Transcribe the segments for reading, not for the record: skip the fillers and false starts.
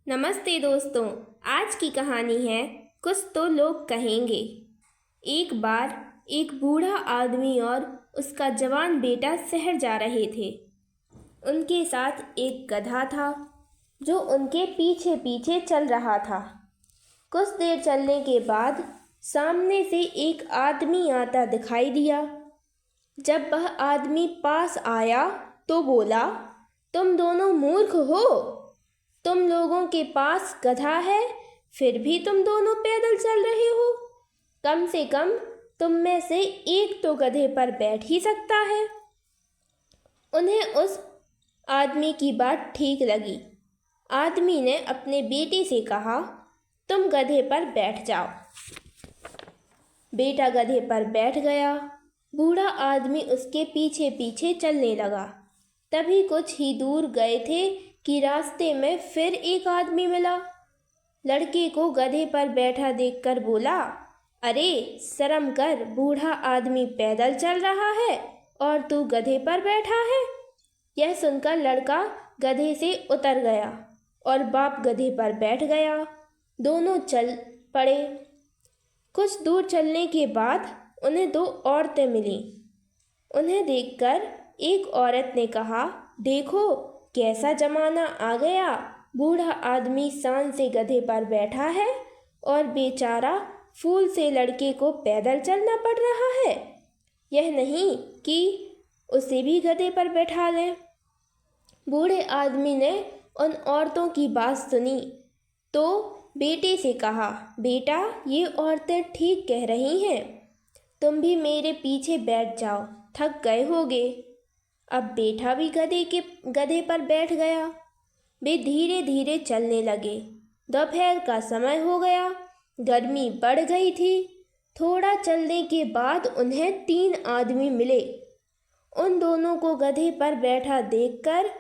नमस्ते दोस्तों। आज की कहानी है कुछ तो लोग कहेंगे। एक बार एक बूढ़ा आदमी और उसका जवान बेटा शहर जा रहे थे। उनके साथ एक गधा था जो उनके पीछे पीछे चल रहा था। कुछ देर चलने के बाद सामने से एक आदमी आता दिखाई दिया। जब वह आदमी पास आया तो बोला, तुम दोनों मूर्ख हो। तुम लोगों के पास गधा है, फिर भी तुम दोनों पैदल चल रहे हो। कम से कम तुम में से एक तो गधे पर बैठ ही सकता है। उन्हें उस आदमी की बात ठीक लगी। आदमी ने अपने बेटे से कहा, तुम गधे पर बैठ जाओ। बेटा गधे पर बैठ गया। बूढ़ा आदमी उसके पीछे पीछे चलने लगा। तभी कुछ ही दूर गए थे कि रास्ते में फिर एक आदमी मिला। लड़के को गधे पर बैठा देखकर बोला, अरे शर्म कर, बूढ़ा आदमी पैदल चल रहा है और तू गधे पर बैठा है। यह सुनकर लड़का गधे से उतर गया और बाप गधे पर बैठ गया। दोनों चल पड़े। कुछ दूर चलने के बाद उन्हें दो औरतें मिलीं। उन्हें देखकर एक औरत ने कहा, देखो कैसा जमाना आ गया। बूढ़ा आदमी शान से गधे पर बैठा है और बेचारा फूल से लड़के को पैदल चलना पड़ रहा है। यह नहीं कि उसे भी गधे पर बैठा लें। बूढ़े आदमी ने उन औरतों की बात सुनी तो बेटे से कहा, बेटा ये औरतें ठीक कह रही हैं। तुम भी मेरे पीछे बैठ जाओ, थक गए होगे। अब बेटा भी गधे पर बैठ गया। वे धीरे धीरे चलने लगे। दोपहर का समय हो गया। गर्मी बढ़ गई थी। थोड़ा चलने के बाद उन्हें 3 आदमी मिले। उन दोनों को गधे पर बैठा देखकर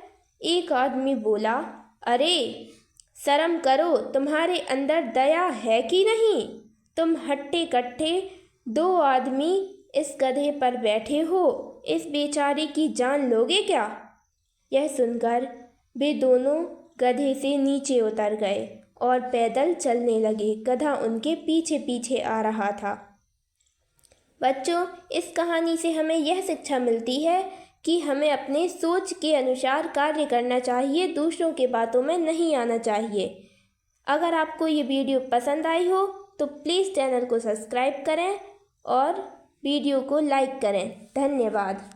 एक आदमी बोला, अरे शर्म करो, तुम्हारे अंदर दया है कि नहीं। तुम हट्टे कट्टे 2 आदमी इस गधे पर बैठे हो, इस बेचारे की जान लोगे क्या। यह सुनकर वे दोनों गधे से नीचे उतर गए और पैदल चलने लगे। गधा उनके पीछे पीछे आ रहा था। बच्चों, इस कहानी से हमें यह शिक्षा मिलती है कि हमें अपने सोच के अनुसार कार्य करना चाहिए, दूसरों के बातों में नहीं आना चाहिए। अगर आपको ये वीडियो पसंद आई हो तो प्लीज़ चैनल को सब्सक्राइब करें और वीडियो को लाइक करें। धन्यवाद।